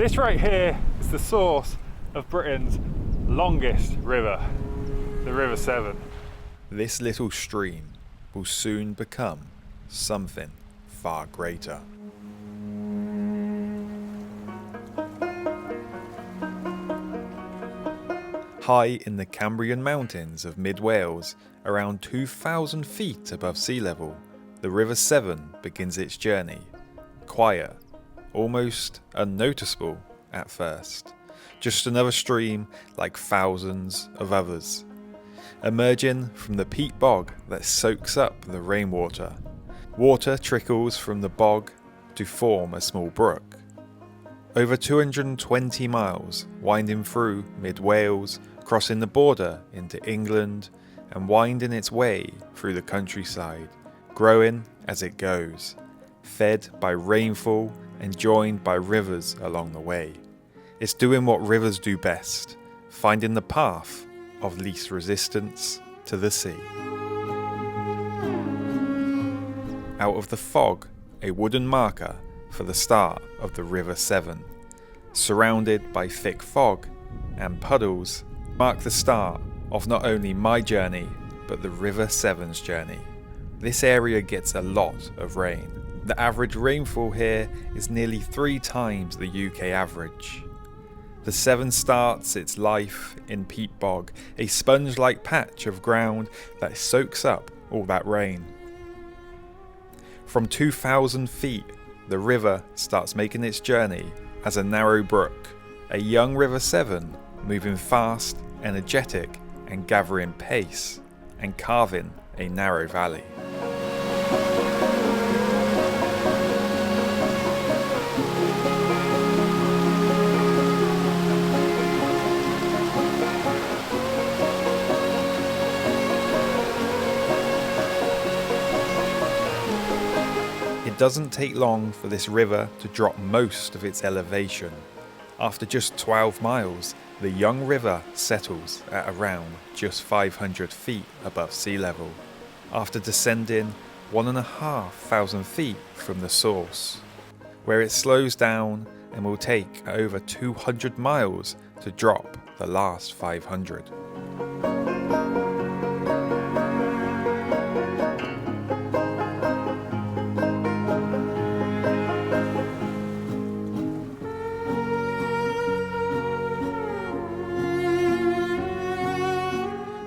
This right here is the source of Britain's longest river, the River Severn. This little stream will soon become something far greater. High in the Cambrian mountains of mid-Wales, around 2,000 feet above sea level, the River Severn begins its journey. Quiet, almost unnoticeable at first. Just another stream like thousands of others. Emerging from the peat bog that soaks up the rainwater. Water trickles from the bog to form a small brook. Over 220 miles, winding through mid-Wales, crossing the border into England, and winding its way through the countryside, growing as it goes, fed by rainfall and joined by rivers along the way. It's doing what rivers do best, finding the path of least resistance to the sea. Out of the fog, a wooden marker for the start of the River Severn, surrounded by thick fog and puddles, mark the start of not only my journey, but the River Severn's journey. This area gets a lot of rain. The average rainfall here is nearly 3 times the UK average. The Severn starts its life in peat bog, a sponge-like patch of ground that soaks up all that rain. From 2,000 feet, the river starts making its journey as a narrow brook, a young River Severn moving fast, energetic, and gathering pace, and carving a narrow valley. It doesn't take long for this river to drop most of its elevation. After just 12 miles, the young river settles at around just 500 feet above sea level, after descending 1,500 feet from the source, where it slows down and will take over 200 miles to drop the last 500.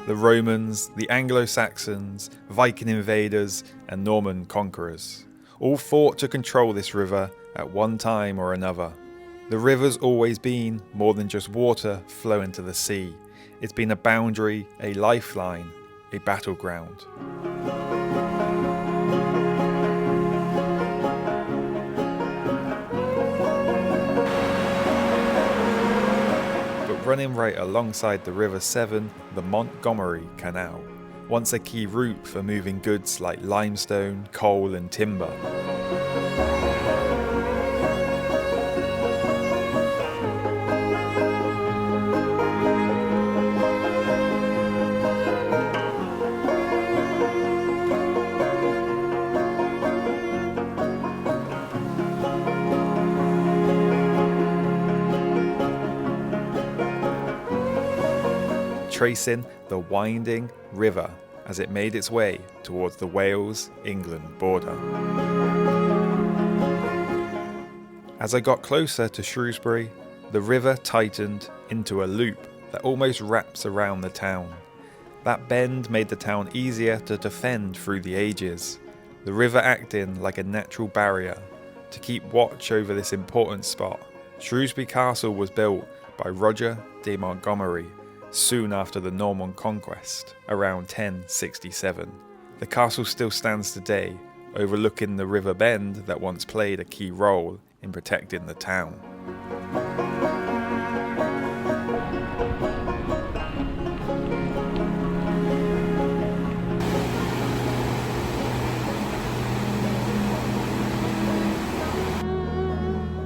The Romans, the Anglo-Saxons, Viking invaders, and Norman conquerors all fought to control this river at one time or another. The river's always been more than just water flowing to the sea. It's been a boundary, a lifeline, a battleground. Running right alongside the River Severn, the Montgomery Canal, once a key route for moving goods like limestone, coal and timber. Tracing the winding river as it made its way towards the Wales-England border. As I got closer to Shrewsbury, the river tightened into a loop that almost wraps around the town. That bend made the town easier to defend through the ages, the river acting like a natural barrier to keep watch over this important spot. Shrewsbury Castle was built by Roger de Montgomery soon after the Norman conquest, around 1067. The castle still stands today, overlooking the river bend that once played a key role in protecting the town.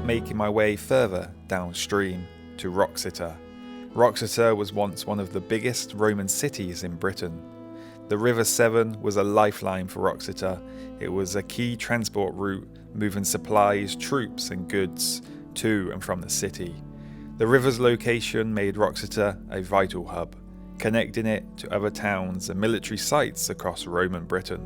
Making my way further downstream to Wroxeter. Wroxeter was once one of the biggest Roman cities in Britain. The River Severn was a lifeline for Wroxeter. It was a key transport route, moving supplies, troops and goods to and from the city. The river's location made Wroxeter a vital hub, connecting it to other towns and military sites across Roman Britain.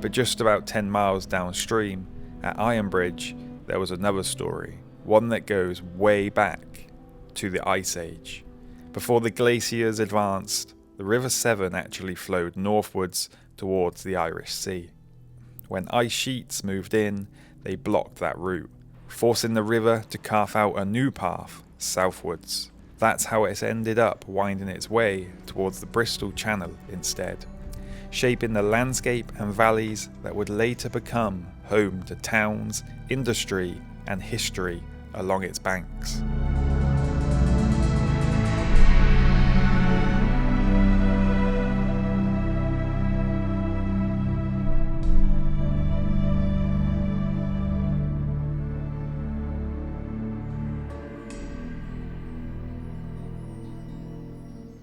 But just about 10 miles downstream, at Ironbridge, there was another story, one that goes way back to the Ice Age. Before the glaciers advanced, the River Severn actually flowed northwards towards the Irish Sea. When ice sheets moved in, they blocked that route, forcing the river to carve out a new path southwards. That's how it's ended up winding its way towards the Bristol Channel instead, shaping the landscape and valleys that would later become home to towns, industry and history along its banks.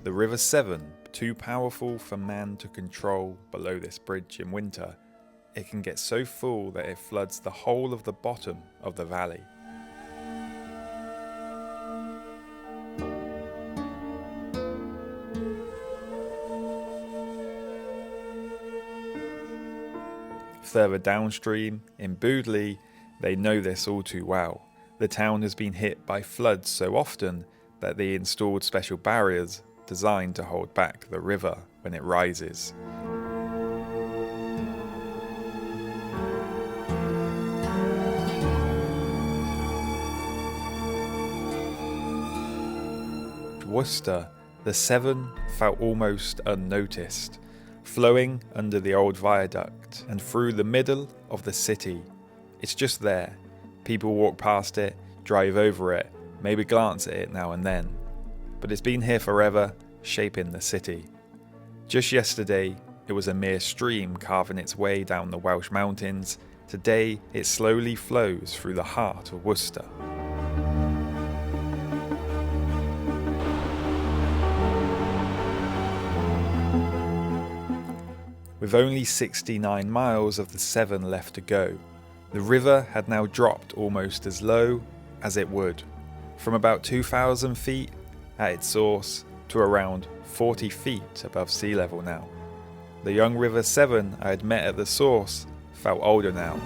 The River Severn, too powerful for man to control below this bridge in winter, it can get so full that it floods the whole of the bottom of the valley. Further downstream, in Boodley, they know this all too well. The town has been hit by floods so often that they installed special barriers designed to hold back the river when it rises. Worcester, the Severn felt almost unnoticed, flowing under the old viaduct and through the middle of the city. It's just there. People walk past it, drive over it, maybe glance at it now and then. But it's been here forever, shaping the city. Just yesterday, it was a mere stream carving its way down the Welsh mountains. Today, it slowly flows through the heart of Worcester. With only 69 miles of the Severn left to go, the river had now dropped almost as low as it would, from about 2,000 feet at its source to around 40 feet above sea level now. The young River Severn I had met at the source felt older now.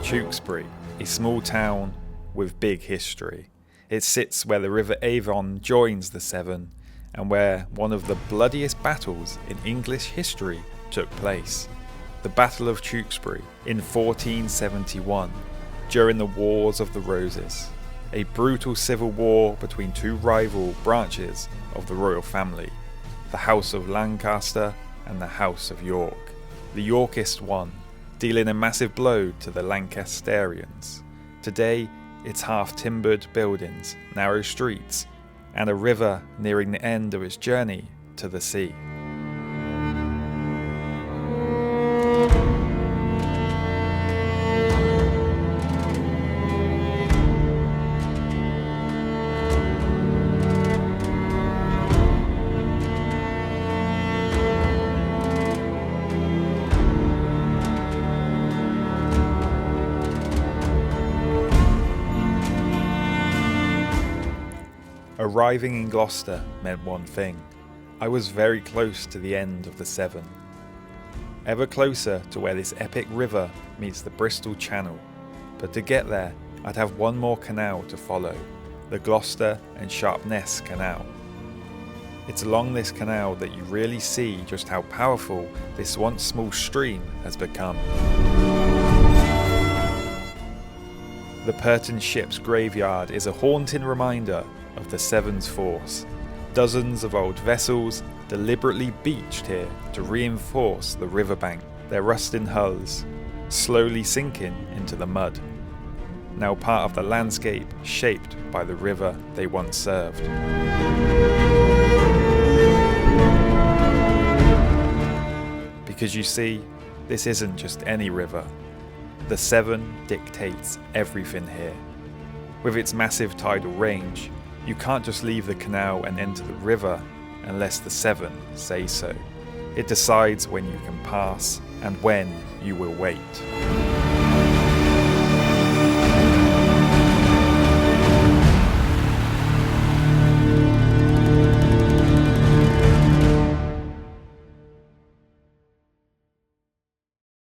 Tewkesbury, a small town with big history. It sits where the River Avon joins the Severn and where one of the bloodiest battles in English history took place. The Battle of Tewkesbury in 1471, during the Wars of the Roses, a brutal civil war between two rival branches of the royal family, the House of Lancaster and the House of York. The Yorkists won, dealing a massive blow to the Lancasterians. Today, it's half-timbered buildings, narrow streets, and a river nearing the end of its journey to the sea. Arriving in Gloucester meant one thing. I was very close to the end of the Severn. Ever closer to where this epic river meets the Bristol Channel. But to get there, I'd have one more canal to follow, the Gloucester and Sharpness Canal. It's along this canal that you really see just how powerful this once small stream has become. The Purton Ship's graveyard is a haunting reminder of the Severn's force. Dozens of old vessels deliberately beached here to reinforce the riverbank, their rusting hulls slowly sinking into the mud, now part of the landscape shaped by the river they once served. Because you see, this isn't just any river. The Severn dictates everything here. With its massive tidal range, you can't just leave the canal and enter the river unless the Severn say so. It decides when you can pass and when you will wait.